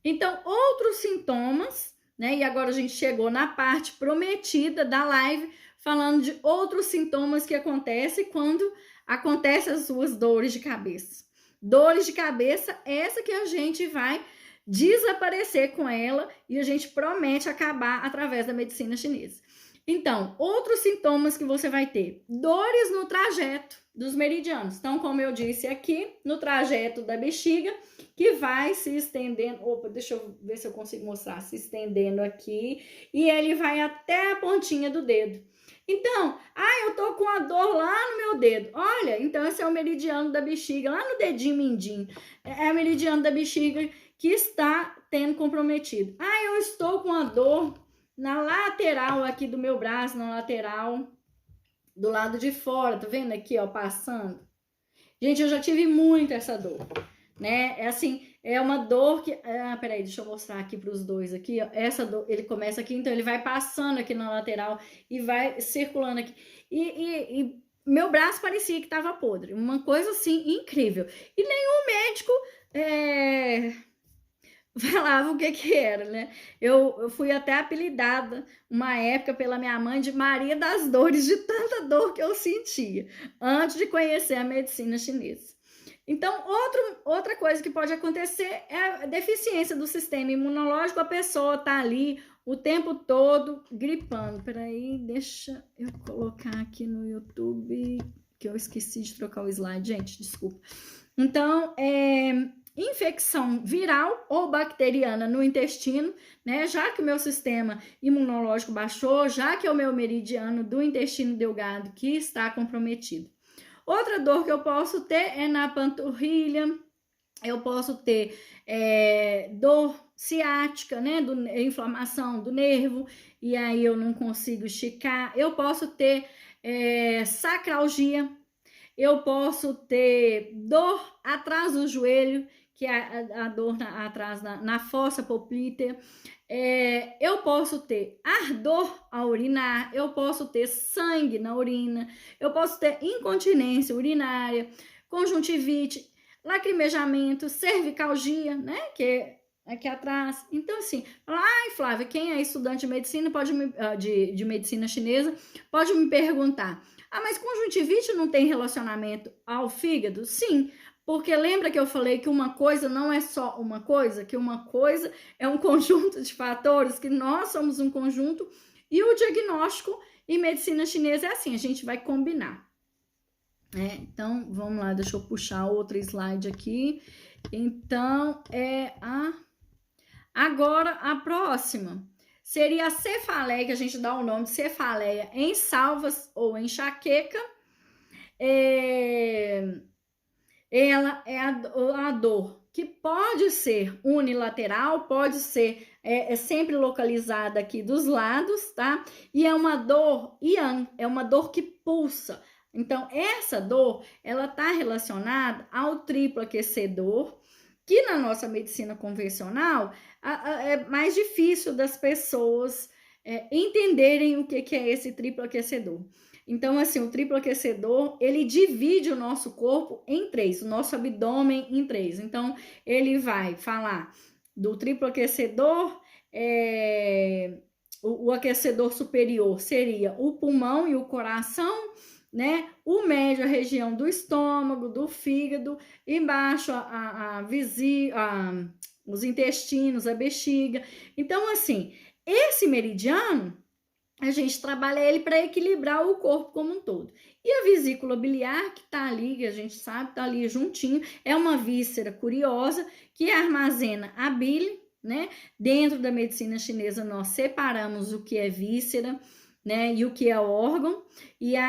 Então, outros sintomas, né? E agora a gente chegou na parte prometida da live, falando de outros sintomas que acontecem quando acontecem as suas dores de cabeça. Dores de cabeça, essa que a gente vai desaparecer com ela e a gente promete acabar através da medicina chinesa. Então, outros sintomas que você vai ter: dores no trajeto dos meridianos. Então, como eu disse aqui, no trajeto da bexiga, que vai se estendendo. Opa, deixa eu ver se eu consigo mostrar. Se estendendo aqui e ele vai até a pontinha do dedo. Então, eu tô com a dor lá no meu dedo. Olha, então esse é o meridiano da bexiga, lá no dedinho mindinho. É o meridiano da bexiga que está tendo comprometido. Eu estou com a dor na lateral aqui do meu braço, na lateral do lado de fora, tá vendo aqui, ó, passando? Gente, eu já tive muito essa dor, né? É assim, é uma dor que... peraí, deixa eu mostrar aqui para os dois aqui, ó. Essa dor, ele começa aqui, então ele vai passando aqui na lateral e vai circulando aqui. E meu braço parecia que tava podre, uma coisa assim incrível. E nenhum médico falava o que era, né? Eu fui até apelidada uma época pela minha mãe de Maria das Dores, de tanta dor que eu sentia, antes de conhecer a medicina chinesa. Então, outra coisa que pode acontecer é a deficiência do sistema imunológico, a pessoa tá ali o tempo todo gripando. Peraí, deixa eu colocar aqui no YouTube, que eu esqueci de trocar o slide, gente, desculpa. Então, infecção viral ou bacteriana no intestino, né? Já que o meu sistema imunológico baixou, já que é o meu meridiano do intestino delgado que está comprometido. Outra dor que eu posso ter é na panturrilha, eu posso ter dor ciática, né? Inflamação do nervo, e aí eu não consigo esticar. Eu posso ter sacralgia, eu posso ter dor atrás do joelho, que é a dor atrás na fossa poplítea. Eu posso ter ardor ao urinar, eu posso ter sangue na urina, eu posso ter incontinência urinária, conjuntivite, lacrimejamento, cervicalgia, né? Que aqui atrás. Então, assim, ai, Flávia, quem é estudante de medicina de medicina chinesa pode me perguntar, mas conjuntivite não tem relacionamento ao fígado? Sim, porque lembra que eu falei que uma coisa não é só uma coisa, que uma coisa é um conjunto de fatores, que nós somos um conjunto, e o diagnóstico em medicina chinesa é assim, a gente vai combinar. Então, vamos lá, deixa eu puxar outro slide aqui. Então, agora, a próxima seria a cefaleia, que a gente dá o nome de cefaleia em salvas ou enxaqueca. Ela é a dor que pode ser unilateral, pode ser sempre localizada aqui dos lados, tá? E é uma dor yang, é uma dor que pulsa. Então, essa dor, ela tá relacionada ao triplo aquecedor, que na nossa medicina convencional é mais difícil das pessoas entenderem o que é esse triplo aquecedor. Então, assim, o triplo aquecedor, ele divide o nosso corpo em três, o nosso abdômen em três. Então, ele vai falar do triplo aquecedor, o aquecedor superior seria o pulmão e o coração, né? O médio, a região do estômago, do fígado, embaixo os intestinos, a bexiga. Então, assim, esse meridiano, a gente trabalha ele para equilibrar o corpo como um todo. E a vesícula biliar, que tá ali, que a gente sabe, tá ali juntinho, é uma víscera curiosa que armazena a bile, né? Dentro da medicina chinesa, nós separamos o que é víscera, né? E o que é órgão. E é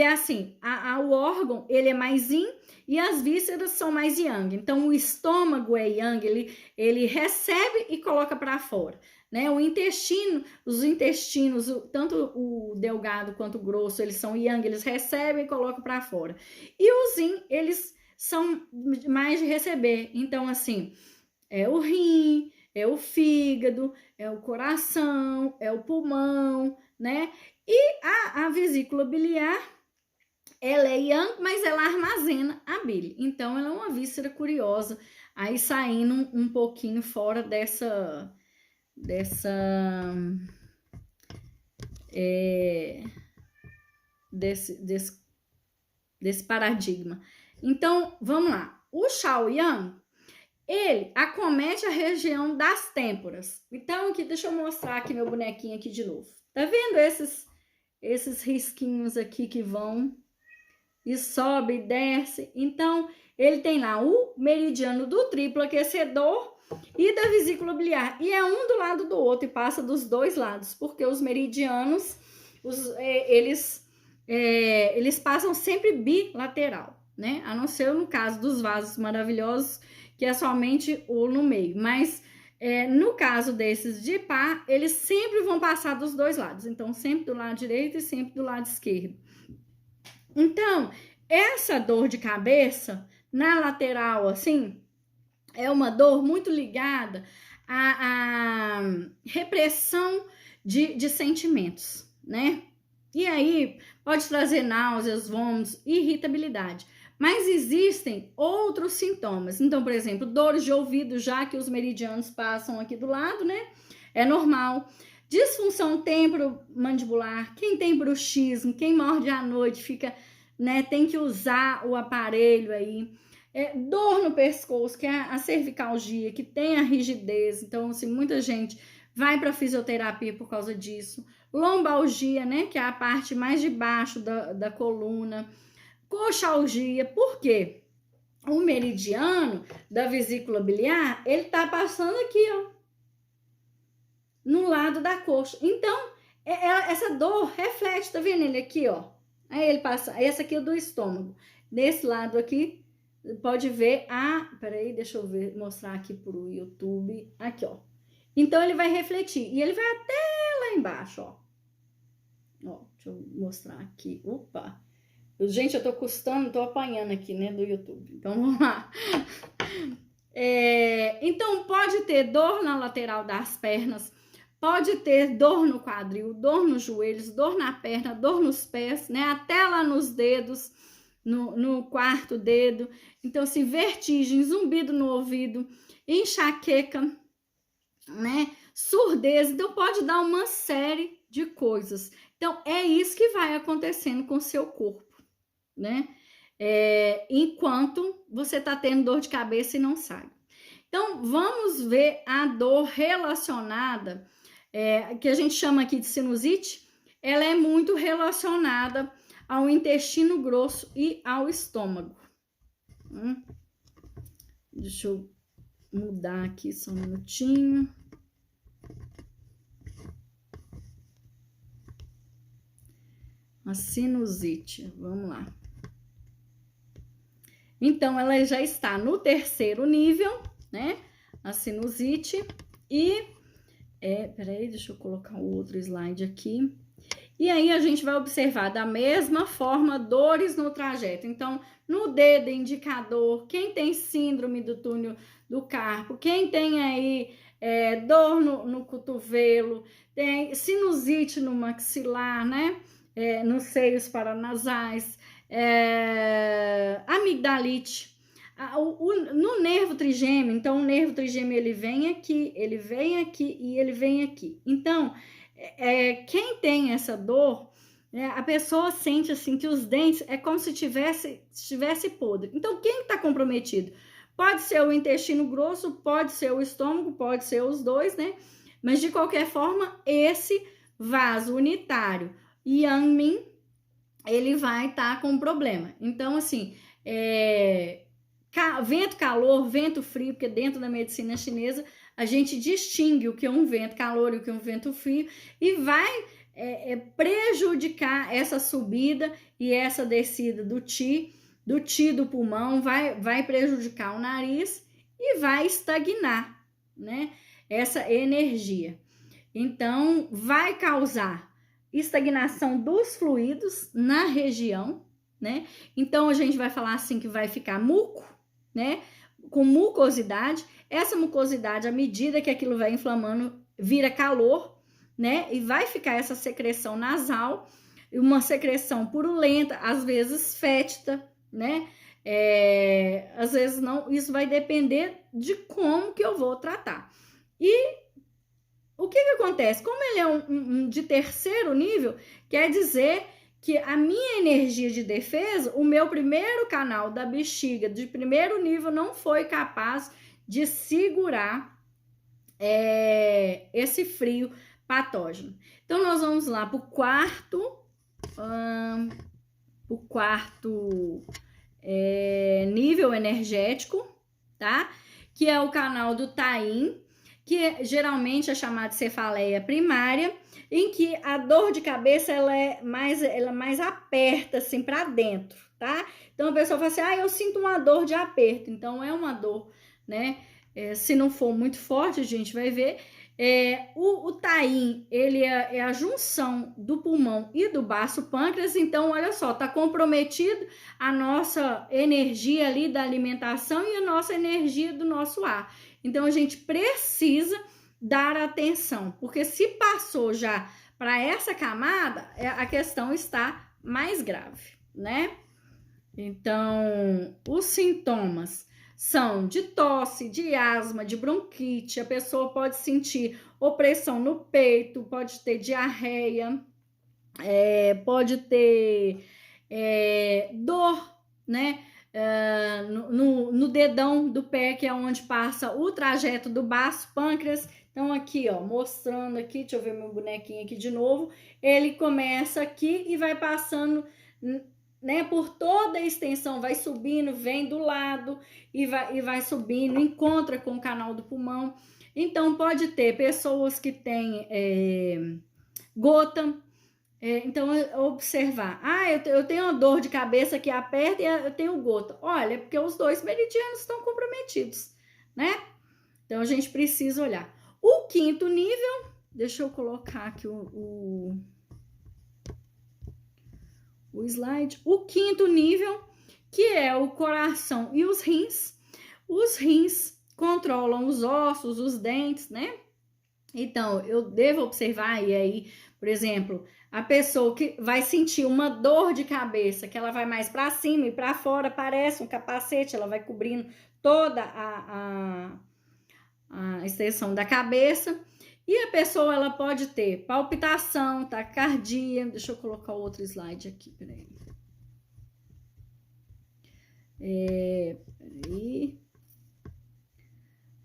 assim, o órgão, ele é mais yin e as vísceras são mais yang. Então, o estômago é yang, ele recebe e coloca para fora. Né? O intestino, os intestinos, tanto o delgado quanto o grosso, eles são yang, eles recebem e colocam para fora. E os yin, eles são mais de receber. Então, assim, é o rim, é o fígado, é o coração, é o pulmão, né? E a vesícula biliar, ela é yang, mas ela armazena a bile. Então, ela é uma víscera curiosa, aí saindo um pouquinho fora desse paradigma. Então, vamos lá. O Shaoyan, ele acomete a região das têmporas. Então, aqui, deixa eu mostrar aqui meu bonequinho aqui de novo. Tá vendo esses risquinhos aqui que vão e sobe e desce? Então, ele tem lá o meridiano do triplo aquecedor e da vesícula biliar, e é um do lado do outro e passa dos dois lados, porque os meridianos, eles passam sempre bilateral, né? A não ser no caso dos vasos maravilhosos, que é somente o no meio, mas no caso desses de par, eles sempre vão passar dos dois lados, então sempre do lado direito e sempre do lado esquerdo. Então, essa dor de cabeça na lateral, assim, é uma dor muito ligada à repressão de sentimentos, né? E aí pode trazer náuseas, vômitos, irritabilidade. Mas existem outros sintomas. Então, por exemplo, dores de ouvido, já que os meridianos passam aqui do lado, né? É normal. Disfunção temporomandibular, quem tem bruxismo, quem morde à noite, fica, né? Tem que usar o aparelho aí. Dor no pescoço, que é a cervicalgia, que tem a rigidez. Então, assim, muita gente vai para fisioterapia por causa disso. Lombalgia, né? Que é a parte mais de baixo da coluna. Coxalgia, por quê? O meridiano da vesícula biliar, ele tá passando aqui, ó, no lado da coxa. Então, essa dor reflete, tá vendo ele aqui, ó? Aí ele passa, essa aqui é do estômago. Nesse lado aqui, pode ver peraí, deixa eu mostrar aqui pro YouTube. Aqui, ó. Então, ele vai refletir. E ele vai até lá embaixo, ó. Ó, deixa eu mostrar aqui. Opa! Gente, eu tô apanhando aqui, né, do YouTube. Então, vamos lá. Então, pode ter dor na lateral das pernas, pode ter dor no quadril, dor nos joelhos, dor na perna, dor nos pés, né, até lá nos dedos, no quarto dedo. Então, assim, vertigem, zumbido no ouvido, enxaqueca, né? Surdez, então pode dar uma série de coisas. Então, é isso que vai acontecendo com o seu corpo, né? Enquanto você tá tendo dor de cabeça e não sabe. Então, vamos ver a dor relacionada, que a gente chama aqui de sinusite. Ela é muito relacionada ao intestino grosso e ao estômago. Deixa eu mudar aqui só um minutinho. A sinusite, vamos lá. Então, ela já está no 3º nível, né? A sinusite. E, peraí, deixa eu colocar o outro slide aqui. E aí, a gente vai observar da mesma forma dores no trajeto. Então, no dedo indicador, quem tem síndrome do túnel do carpo, quem tem aí dor no cotovelo, tem sinusite no maxilar, né? Nos seios paranasais, amigdalite, no nervo trigêmeo. Então, o nervo trigêmeo ele vem aqui e ele vem aqui. Então, quem tem essa dor, a pessoa sente assim que os dentes é como se estivesse podre. Então, quem está comprometido? Pode ser o intestino grosso, pode ser o estômago, pode ser os dois, né? Mas, de qualquer forma, esse vaso unitário Yang-Min, ele vai estar com problema. Então, assim, vento calor, vento frio, porque dentro da medicina chinesa a gente distingue o que é um vento calor e o que é um vento frio, e vai prejudicar essa subida e essa descida do qi do pulmão, vai prejudicar o nariz e vai estagnar, né? Essa energia. Então, vai causar estagnação dos fluidos na região, né? Então, a gente vai falar assim que vai ficar muco, né? Com mucosidade. Essa mucosidade, à medida que aquilo vai inflamando, vira calor, né? E vai ficar essa secreção nasal, uma secreção purulenta, às vezes fétida, né? Às vezes não, isso vai depender de como que eu vou tratar. E o que acontece? Como ele é um de 3º nível, quer dizer que a minha energia de defesa, o meu primeiro canal da bexiga de 1º nível não foi capaz de segurar esse frio patógeno. Então, nós vamos lá para o quarto nível energético, tá? Que é o canal do Taim, que geralmente é chamado de cefaleia primária, em que a dor de cabeça ela mais aperta assim para dentro, tá? Então a pessoa fala assim: eu sinto uma dor de aperto. Então é uma dor, né? Se não for muito forte, a gente vai ver. O Taim, ele é a junção do pulmão e do baço pâncreas. Então, olha só, tá comprometido a nossa energia ali da alimentação e a nossa energia do nosso ar. Então, a gente precisa dar atenção, porque se passou já para essa camada, a questão está mais grave, né? Então, os sintomas são de tosse, de asma, de bronquite. A pessoa pode sentir opressão no peito, pode ter diarreia, pode ter dor, né? No dedão do pé, que é onde passa o trajeto do baço pâncreas. Então, aqui, ó, mostrando aqui, deixa eu ver meu bonequinho aqui de novo. Ele começa aqui e vai passando, né, por toda a extensão, vai subindo, vem do lado e vai subindo, encontra com o canal do pulmão. Então, pode ter pessoas que têm gota. Então, observar. Eu tenho uma dor de cabeça que aperta e eu tenho gota. Olha, é porque os 2 meridianos estão comprometidos, né? Então, a gente precisa olhar. O 5º nível, deixa eu colocar aqui o slide. O 5º nível, que é o coração e os rins. Os rins controlam os ossos, os dentes, né? Então, eu devo observar, e aí, por exemplo, a pessoa que vai sentir uma dor de cabeça, que ela vai mais para cima e para fora, parece um capacete, ela vai cobrindo toda a extensão da cabeça. E a pessoa, ela pode ter palpitação, taquicardia. Deixa eu colocar outro slide aqui, peraí. Peraí.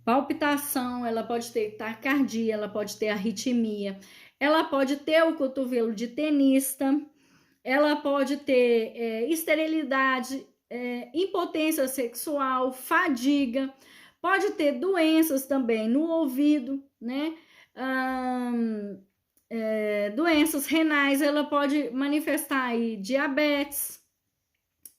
Palpitação, ela pode ter taquicardia, ela pode ter arritmia, ela pode ter o cotovelo de tenista, ela pode ter esterilidade, impotência sexual, fadiga, pode ter doenças também no ouvido, né? Doenças renais, ela pode manifestar aí diabetes,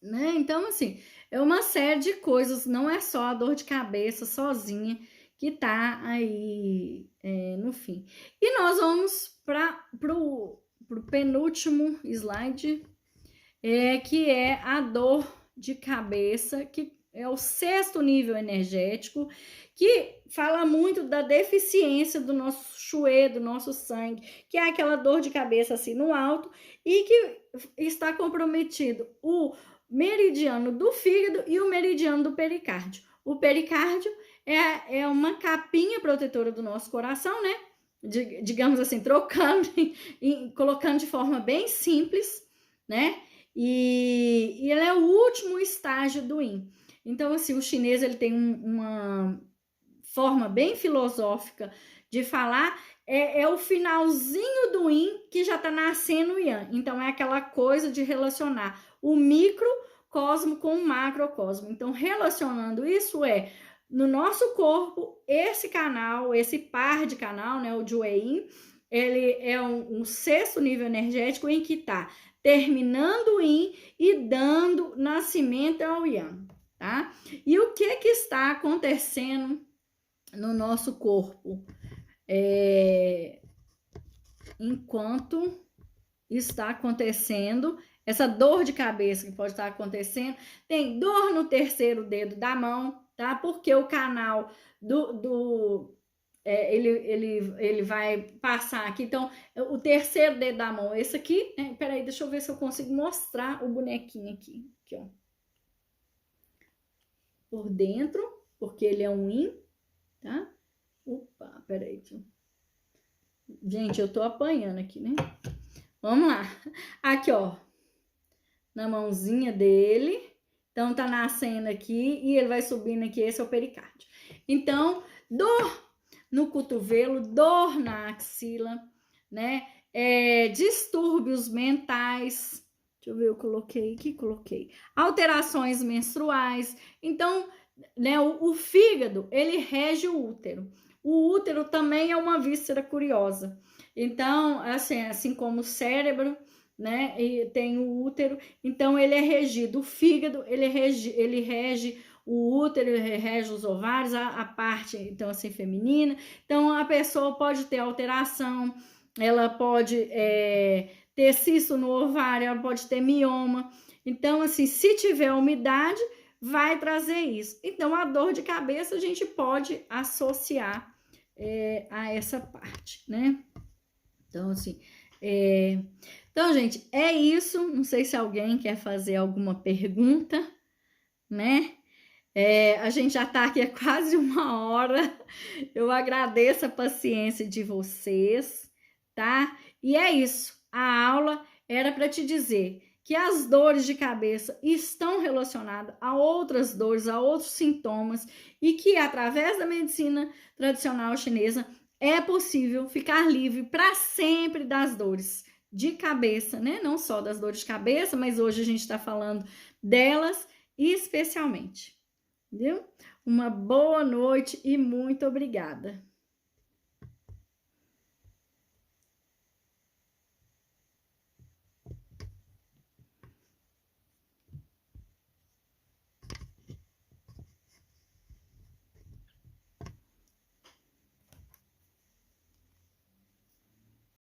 né? Então, assim, é uma série de coisas, não é só a dor de cabeça sozinha que tá aí no fim. E nós vamos para o penúltimo slide, que é a dor de cabeça, que é o 6º nível energético, que fala muito da deficiência do nosso chuê, do nosso sangue, que é aquela dor de cabeça assim no alto, e que está comprometido o meridiano do fígado e o meridiano do pericárdio. O pericárdio é uma capinha protetora do nosso coração, né? Digamos assim, trocando e colocando de forma bem simples, né? E ele é o último estágio do yin. Então, assim, o chinês ele tem uma forma bem filosófica de falar, é o finalzinho do yin que já está nascendo o yang. Então, é aquela coisa de relacionar o microcosmo com o macrocosmo. Então, relacionando isso no nosso corpo, esse canal, esse par de canal, né, o Jue Yin, ele é um 6º nível energético em que está terminando o yin e dando nascimento ao yang, tá? E o que está acontecendo no nosso corpo enquanto está acontecendo essa dor de cabeça que pode estar acontecendo? Tem dor no 3º dedo da mão, tá? Porque o canal ele vai passar aqui. Então, o 3º dedo da mão, esse aqui, né? Peraí, deixa eu ver se eu consigo mostrar o bonequinho aqui. Aqui, ó. Por dentro, porque ele é um yin, tá? Opa, peraí. Gente, eu tô apanhando aqui, né? Vamos lá. Aqui, ó. Na mãozinha dele. Então, tá nascendo aqui e ele vai subindo aqui. Esse é o pericárdio. Então, dor no cotovelo, dor na axila, né? Distúrbios mentais. Deixa eu ver, eu coloquei aqui, coloquei. Alterações menstruais. Então, né, o fígado, ele rege o útero. O útero também é uma víscera curiosa. Então, assim como o cérebro, né, e tem o útero, então ele é regido. O fígado, ele rege o útero, ele rege os ovários, a parte, então, assim, feminina. Então, a pessoa pode ter alteração, ela pode ter cisto no ovário, ela pode ter mioma. Então, assim, se tiver umidade, vai trazer isso. Então, a dor de cabeça a gente pode associar a essa parte, né? Então, assim, então, gente, é isso. Não sei se alguém quer fazer alguma pergunta, né? A gente já tá aqui há quase 1 hora. Eu agradeço a paciência de vocês, tá? E é isso. A aula era para te dizer que as dores de cabeça estão relacionadas a outras dores, a outros sintomas, e que através da medicina tradicional chinesa é possível ficar livre para sempre das dores de cabeça, né? Não só das dores de cabeça, mas hoje a gente está falando delas especialmente. Entendeu? Uma boa noite e muito obrigada.